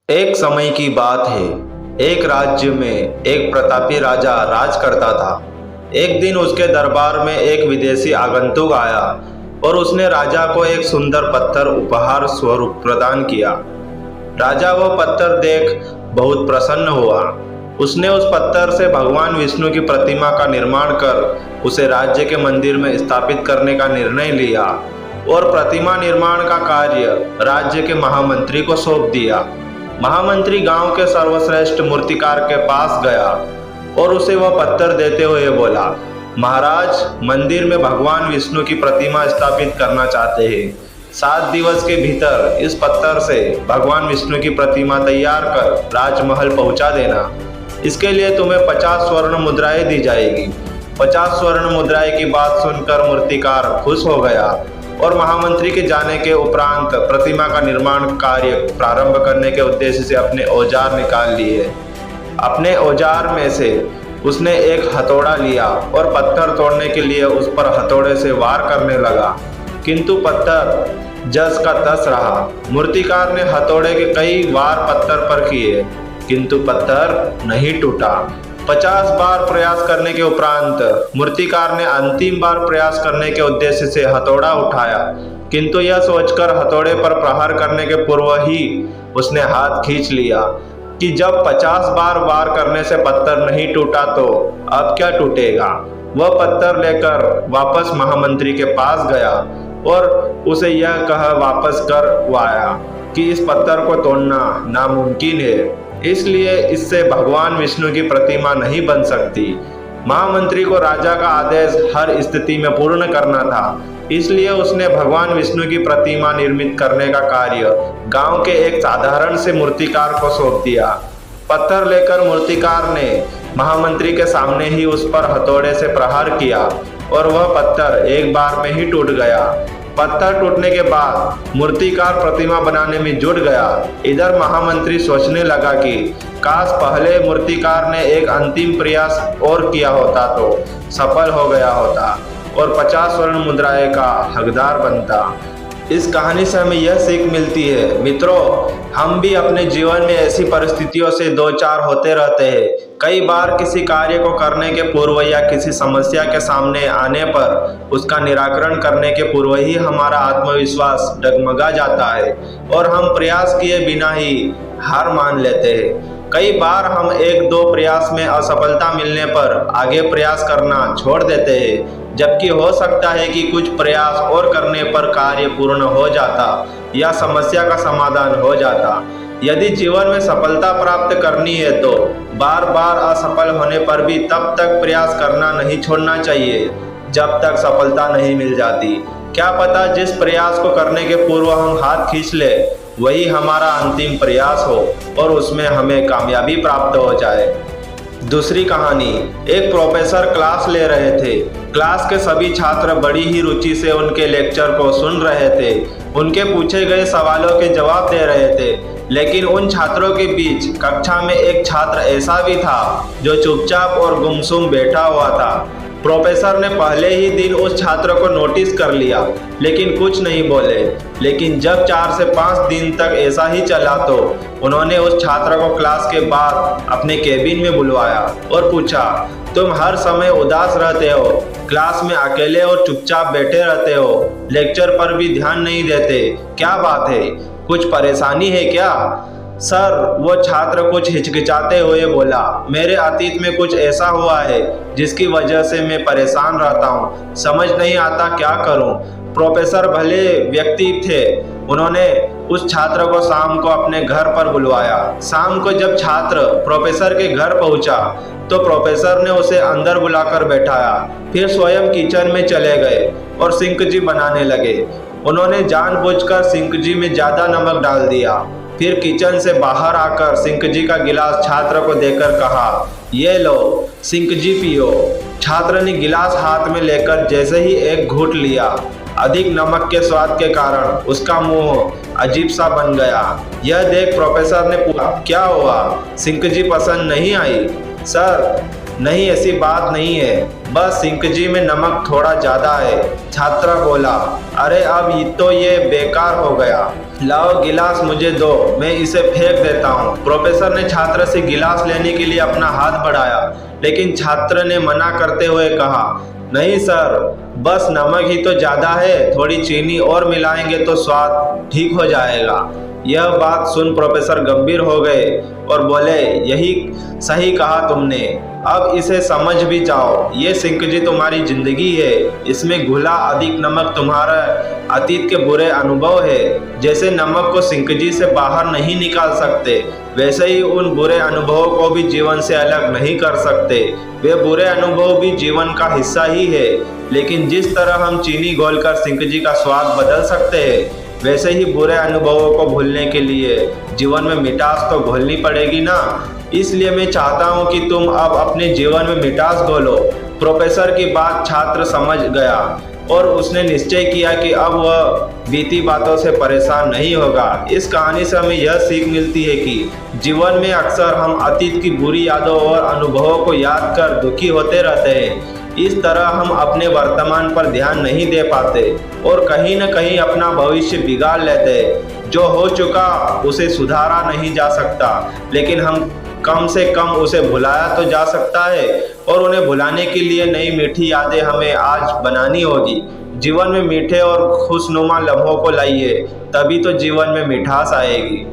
एक समय की बात है। एक राज्य में एक प्रतापी राजा राज करता था। एक दिन उसके दरबार में एक विदेशी आगंतुक आया और उसने राजा को एक सुंदर पत्थर उपहार स्वरूप प्रदान किया। राजा वह पत्थर देख बहुत प्रसन्न हुआ। उसने उस पत्थर से भगवान विष्णु की प्रतिमा का निर्माण कर उसे राज्य के मंदिर में स्थापित करने का निर्णय लिया और प्रतिमा निर्माण का कार्य राज्य के महामंत्री को सौंप दिया। महामंत्री गांव के सर्वश्रेष्ठ मूर्तिकार के पास गया और उसे वह पत्थर देते हुए बोला, महाराज, मंदिर में भगवान विष्णु की प्रतिमा स्थापित करना चाहते हैं। 7 दिवस के भीतर इस पत्थर से भगवान विष्णु की प्रतिमा तैयार कर राजमहल पहुंचा देना। इसके लिए तुम्हें 50 स्वर्ण मुद्राएं दी जाएगी। 50 स्वर्ण मुद्राएं की बात सुनकर मूर्तिकार खुश हो गया और महामंत्री के जाने के उपरांत प्रतिमा का निर्माण कार्य प्रारंभ करने के उद्देश्य से अपने औजार निकाल लिए। अपने औजार में से उसने एक हथौड़ा लिया और पत्थर तोड़ने के लिए उस पर हथौड़े से वार करने लगा, किंतु पत्थर जस का तस रहा। मूर्तिकार ने हथौड़े के कई वार पत्थर पर किए, किंतु पत्थर नहीं टूटा। 50 बार प्रयास करने के उपरांत मूर्तिकार ने अंतिम बार प्रयास करने के उद्देश्य से हथौड़ा उठाया, किंतु यह सोचकर हथौड़े पर प्रहार करने के पूर्व ही उसने हाथ खींच लिया कि जब 50 बार वार करने से पत्थर नहीं टूटा तो अब क्या टूटेगा। वह पत्थर लेकर वापस महामंत्री के पास गया और उसे यह कह वापस करवाया कि इस पत्थर को तोड़ना नामुमकिन है, इसलिए इससे भगवान विष्णु की प्रतिमा नहीं बन सकती। महामंत्री को राजा का आदेश हर स्थिति में पूर्ण करना था, इसलिए उसने भगवान विष्णु की प्रतिमा निर्मित करने का कार्य गांव के एक साधारण से मूर्तिकार को सौंप दिया। पत्थर लेकर मूर्तिकार ने महामंत्री के सामने ही उस पर हथौड़े से प्रहार किया और वह पत्थर एक बार में ही टूट गया। पत्थर टूटने के बाद मूर्तिकार प्रतिमा बनाने में जुट गया। इधर महामंत्री सोचने लगा कि काश पहले मूर्तिकार ने एक अंतिम प्रयास और किया होता तो सफल हो गया होता और 50 स्वर्ण मुद्राएं का हकदार बनता। इस कहानी से हमें यह सीख मिलती है, मित्रों, हम भी अपने जीवन में ऐसी परिस्थितियों से दो चार होते रहते हैं। कई बार किसी कार्य को करने के पूर्व या किसी समस्या के सामने आने पर उसका निराकरण करने के पूर्व ही हमारा आत्मविश्वास डगमगा जाता है और हम प्रयास किए बिना ही हार मान लेते हैं। कई बार हम 1-2 प्रयास में असफलता मिलने पर आगे प्रयास करना छोड़ देते हैं, जबकि हो सकता है कि कुछ प्रयास और करने पर कार्य पूर्ण हो जाता या समस्या का समाधान हो जाता। यदि जीवन में सफलता प्राप्त करनी है तो बार बार असफल होने पर भी तब तक प्रयास करना नहीं छोड़ना चाहिए जब तक सफलता नहीं मिल जाती। क्या पता जिस प्रयास को करने के पूर्व हम हाथ खींच ले वही हमारा अंतिम प्रयास हो और उसमें हमें कामयाबी प्राप्त हो जाए। दूसरी कहानी, एक प्रोफेसर क्लास ले रहे थे। क्लास के सभी छात्र बड़ी ही रुचि से उनके लेक्चर को सुन रहे थे। उनके पूछे गए सवालों के जवाब दे रहे थे, लेकिन उन छात्रों के बीच कक्षा में एक छात्र ऐसा भी था जो चुपचाप और गुमसुम बैठा हुआ था। प्रोफेसर ने पहले ही दिन उस छात्र को नोटिस कर लिया, लेकिन कुछ नहीं बोले। लेकिन जब 4 से 5 दिन तक ऐसा ही चला तो उन्होंने उस छात्र को क्लास के बाद अपने केबिन में बुलवाया और पूछा, तुम हर समय उदास रहते हो, क्लास में अकेले और चुपचाप बैठे रहते हो, लेक्चर पर भी ध्यान नहीं देते, क्या बात है? कुछ परेशानी है क्या? सर, वो छात्र कुछ हिचकिचाते हुए बोला, मेरे अतीत में कुछ ऐसा हुआ है जिसकी वजह से मैं परेशान रहता हूँ, समझ नहीं आता क्या करूँ। प्रोफेसर भले व्यक्ति थे, उन्होंने उस छात्र को शाम को अपने घर पर बुलवाया। शाम को जब छात्र प्रोफेसर के घर पहुंचा तो प्रोफेसर ने उसे अंदर बुलाकर बैठाया, फिर स्वयं किचन में चले गए और सिंकजी बनाने लगे। उन्होंने जानबूझकर सिंकजी में ज़्यादा नमक डाल दिया। फिर किचन से बाहर आकर सिंकजी का गिलास छात्र को देकर कहा, ये लो सिंकजी पियो। छात्र ने गिलास हाथ में लेकर जैसे ही एक घूंट लिया, अधिक नमक के स्वाद के कारण उसका मुंह अजीब सा बन गया। यह देख प्रोफेसर ने पूछा, क्या हुआ? सिंकजी पसंद नहीं आई? सर, नहीं, ऐसी बात नहीं है, बस सिंकजी में नमक थोड़ा ज़्यादा है। छात्र बोला, अरे अब तो ये बेकार हो गया। लाओ गिलास मुझे दो, मैं इसे फेंक देता हूँ। प्रोफेसर ने छात्र से गिलास लेने के लिए अपना हाथ बढ़ाया, लेकिन छात्र ने मना करते हुए कहा, नहीं सर, बस नमक ही तो ज़्यादा है, थोड़ी चीनी और मिलाएंगे तो स्वाद ठीक हो जाएगा। यह बात सुन प्रोफेसर गंभीर हो गए और बोले, यही सही कहा तुमने, अब इसे समझ भी जाओ। ये सिंकजी तुम्हारी जिंदगी है, इसमें घुला अधिक नमक तुम्हारा अतीत के बुरे अनुभव है। जैसे नमक को सिंकजी से बाहर नहीं निकाल सकते, वैसे ही उन बुरे अनुभवों को भी जीवन से अलग नहीं कर सकते। वे बुरे अनुभव भी जीवन का हिस्सा ही है, लेकिन जिस तरह हम चीनी घोलकर सिंकजी का स्वाद बदल सकते हैं, वैसे ही बुरे अनुभवों को भूलने के लिए जीवन में मिठास तो घोलनी पड़ेगी ना। इसलिए मैं चाहता हूँ कि तुम अब अपने जीवन में मिठास घोलो। प्रोफेसर की बात छात्र समझ गया और उसने निश्चय किया कि अब वह बीती बातों से परेशान नहीं होगा। इस कहानी से हमें यह सीख मिलती है कि जीवन में अक्सर हम अतीत की बुरी यादों और अनुभवों को याद कर दुखी होते रहते हैं। इस तरह हम अपने वर्तमान पर ध्यान नहीं दे पाते और कहीं न कहीं अपना भविष्य बिगाड़ लेते हैं। जो हो चुका उसे सुधारा नहीं जा सकता, लेकिन हम कम से कम उसे भुलाया तो जा सकता है, और उन्हें भुलाने के लिए नई मीठी यादें हमें आज बनानी होगी। जीवन में मीठे और खुशनुमा लम्हों को लाइए, तभी तो जीवन में मिठास आएगी।